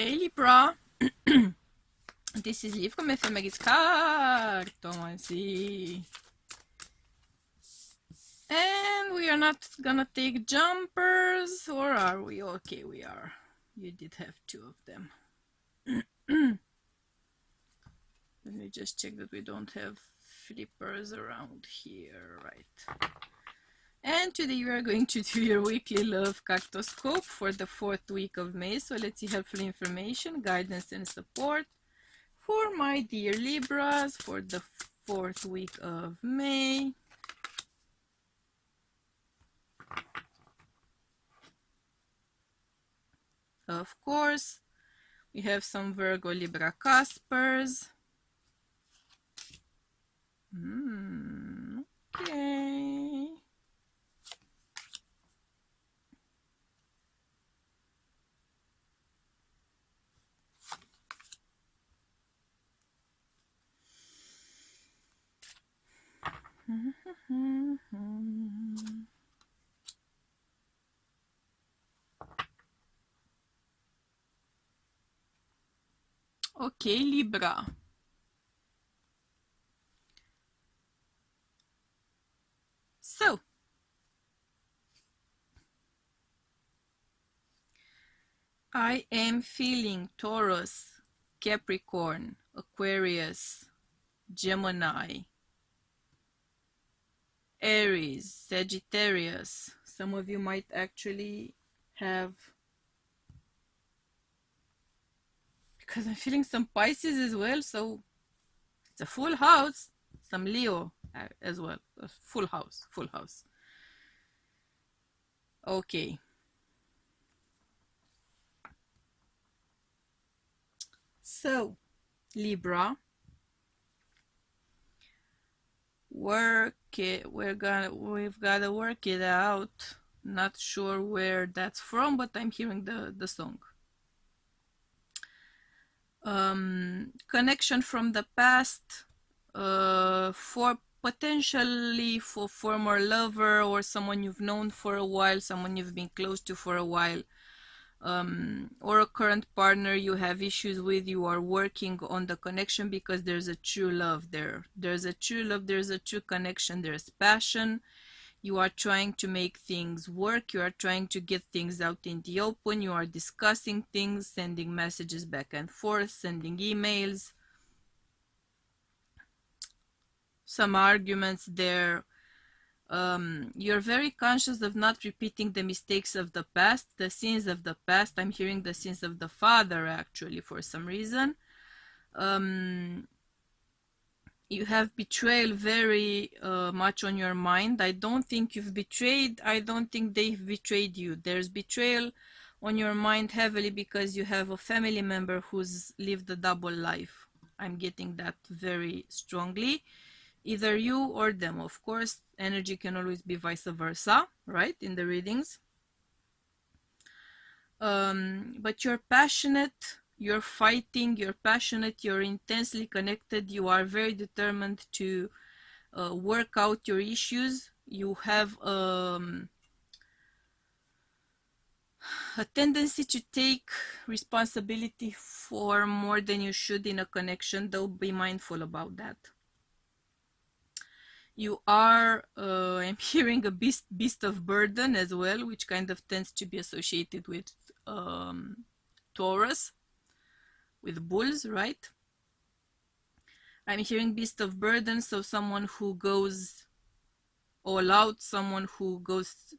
Hey Libra, this is Liv from FMX Cartomancy. And we are not gonna take jumpers, or are we? Okay, we are. You did have two of them. Let me just check that we don't have flippers around here, right? And today we are going to do your weekly love cartoscope for the 4th week of May. So let's see helpful information, guidance and support for my dear Libras for the 4th week of May. Of course, we have some Virgo Libra Caspers. Okay. Okay, Libra. So, I am feeling Taurus, Capricorn, Aquarius, Gemini, Aries, Sagittarius. Some of you might actually have, because I'm feeling some Pisces as well, so it's a full house. Some Leo as well. A full house, full house. Okay. So, Libra, work it. We've got to work it out. Not sure where that's from, but I'm hearing the song. Connection from the past, for potentially for former lover or someone you've known for a while, someone you've been close to for a while, or a current partner you have issues with. You are working on the connection because there's a true love there. There's a true love, there's a true connection, there's passion. You are trying to make things work. You are trying to get things out in the open. You are discussing things, sending messages back and forth, sending emails. Some arguments there. You're very conscious of not repeating the mistakes of the past, the sins of the past. I'm hearing the sins of the father, actually, for some reason. You have betrayal very much on your mind. I don't think you've betrayed. I don't think they've betrayed you. There's betrayal on your mind heavily because you have a family member who's lived a double life. I'm getting that very strongly. Either you or them. Of course, energy can always be vice versa, right, in the readings. But you're passionate, you're fighting, you're passionate, you're intensely connected, you are very determined to work out your issues. You have a tendency to take responsibility for more than you should in a connection, though be mindful about that. You are, I'm hearing a beast of burden as well, which kind of tends to be associated with Taurus, with bulls, right? I'm hearing beast of burden, so someone who goes all out, someone who goes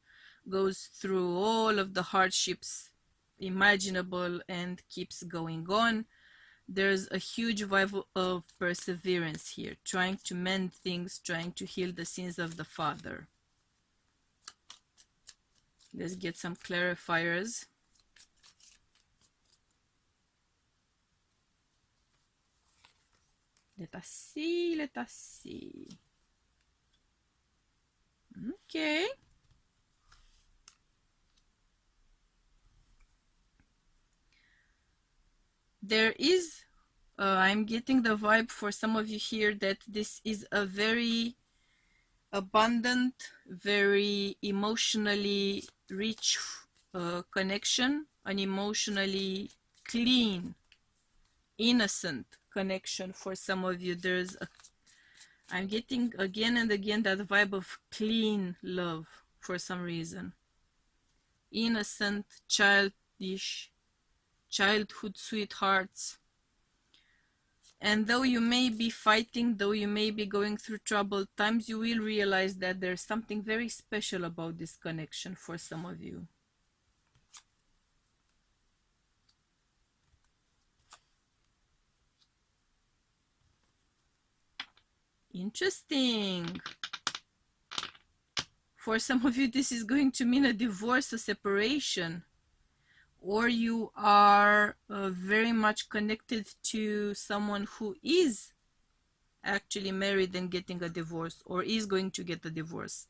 through all of the hardships imaginable and keeps going on. There's a huge vibe of perseverance here, trying to mend things, trying to heal the sins of the father. Let's get some clarifiers. Let us see, let us see. Okay. There is, I'm getting the vibe for some of you here that this is a very abundant, very emotionally rich connection, an emotionally clean, innocent connection for some of you. I'm getting again and again that vibe of clean love for some reason. Innocent, childish, childhood sweethearts. And though you may be fighting, though you may be going through troubled times, you will realize that there's something very special about this connection for some of you. Interesting. For some of you, this is going to mean a divorce, a separation, or you are very much connected to someone who is actually married and getting a divorce, or is going to get a divorce.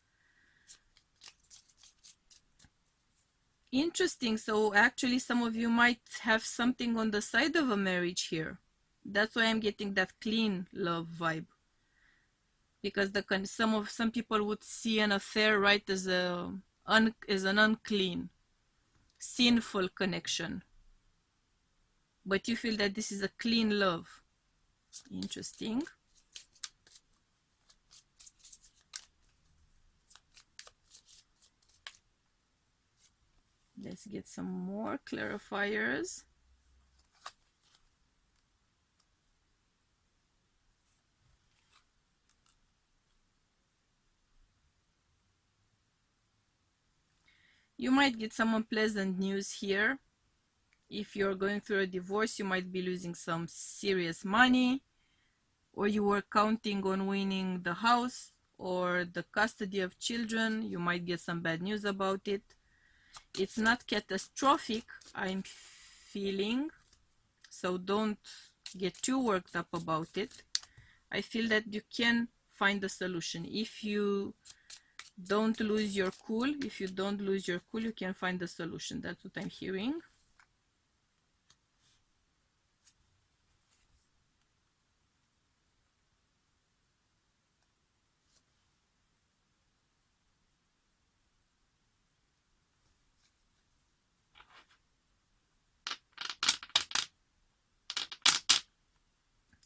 Interesting. So actually some of you might have something on the side of a marriage here. That's why I'm getting that clean love vibe, because some people would see an affair, right, as an unclean, sinful connection, but you feel that this is a clean love. Interesting. Let's get some more clarifiers. You might get some unpleasant news here. If you're going through a divorce, you might be losing some serious money, or you were counting on winning the house or the custody of children. You might get some bad news about it. It's not catastrophic, I'm feeling, so don't get too worked up about it. I feel that you can find a solution. If you don't lose your cool, you can find a solution. That's what I'm hearing.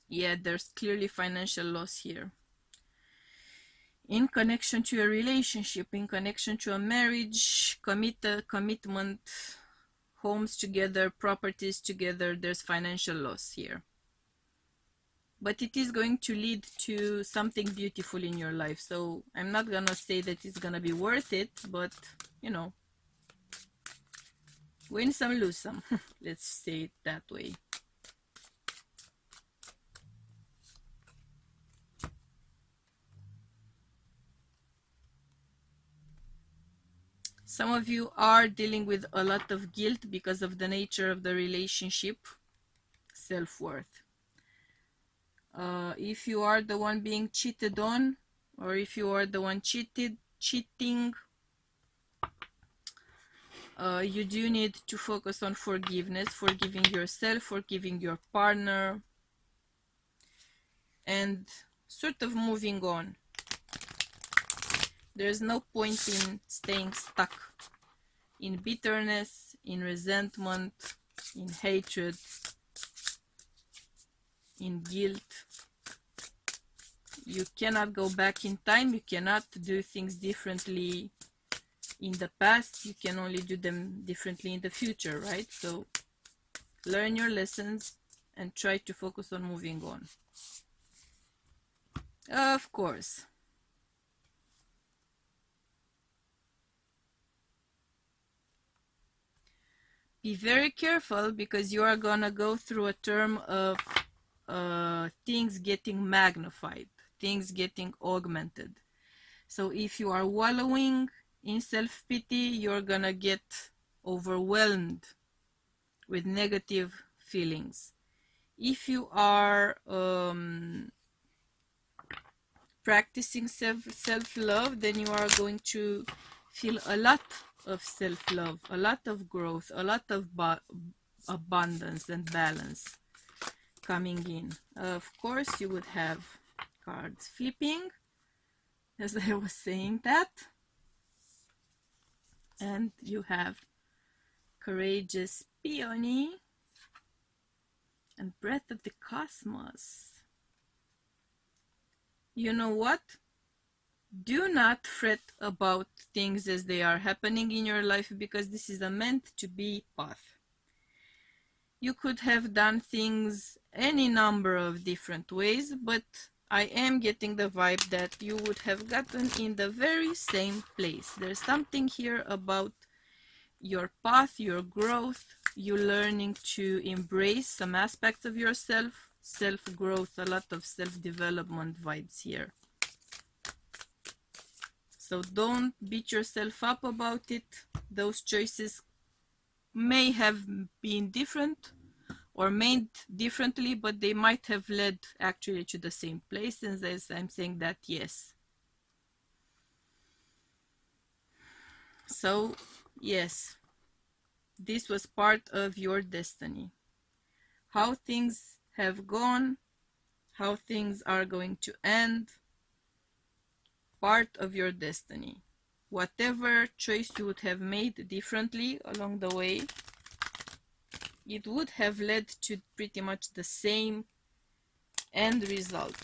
Yeah, there's clearly financial loss here. In connection to a relationship, in connection to a marriage, commitment, homes together, properties together, there's financial loss here. But it is going to lead to something beautiful in your life. So I'm not gonna say that it's gonna be worth it, but you know, win some, lose some. Let's say it that way. Some of you are dealing with a lot of guilt because of the nature of the relationship. Self-worth. If you are the one being cheated on, or if you are the one cheating, you do need to focus on forgiveness, forgiving yourself, forgiving your partner, and sort of moving on. There's no point in staying stuck in bitterness, in resentment, in hatred, in guilt. You cannot go back in time. You cannot do things differently in the past. You can only do them differently in the future, right? So learn your lessons and try to focus on moving on. Of course. Be very careful, because you are gonna go through a term of things getting magnified, things getting augmented. So if you are wallowing in self-pity, you're gonna get overwhelmed with negative feelings. If you are practicing self-love, then you are going to feel a lot of self-love, a lot of growth, a lot of abundance and balance coming in. Of course, you would have cards flipping, as I was saying that. And you have courageous peony, and breath of the cosmos. You know what? Do not fret about things as they are happening in your life, because this is a meant to be path. You could have done things any number of different ways, but I am getting the vibe that you would have gotten in the very same place. There's something here about your path, your growth, you learning to embrace some aspects of yourself, self-growth, a lot of self-development vibes here. So don't beat yourself up about it. Those choices may have been different or made differently, but they might have led actually to the same place. And as I'm saying that, yes. So, yes, this was part of your destiny. How things have gone, how things are going to end, part of your destiny. Whatever choice you would have made differently along the way, it would have led to pretty much the same end result.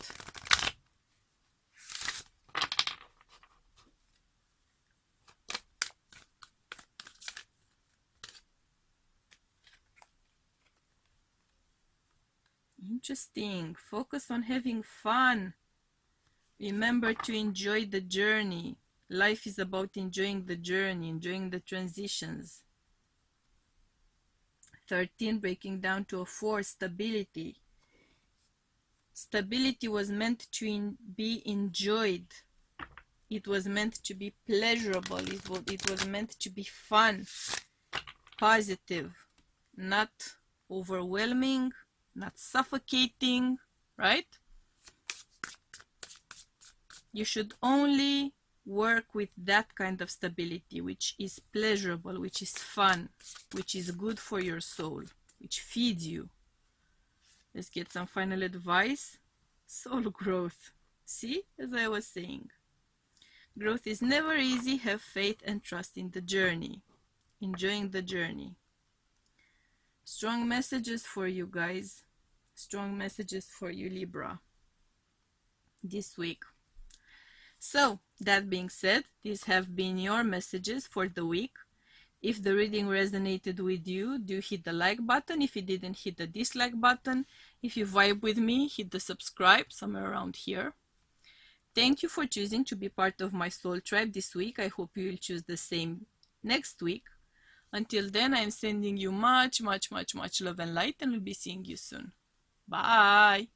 Interesting. Focus on having fun. Remember to enjoy the journey. Life is about enjoying the journey, enjoying the transitions. 13, breaking down to a 4, stability. Stability was meant to be enjoyed. It was meant to be pleasurable. It was meant to be fun, positive, not overwhelming, not suffocating, right? You should only work with that kind of stability, which is pleasurable, which is fun, which is good for your soul, which feeds you. Let's get some final advice. Soul growth. See, as I was saying, growth is never easy. Have faith and trust in the journey. Enjoying the journey. Strong messages for you guys. Strong messages for you, Libra, this week. So, that being said, these have been your messages for the week. If the reading resonated with you, do hit the like button. If you didn't, hit the dislike button. If you vibe with me, hit the subscribe somewhere around here. Thank you for choosing to be part of my soul tribe this week. I hope you will choose the same next week. Until then, I'm sending you much, much, much, much love and light, and we'll be seeing you soon. Bye!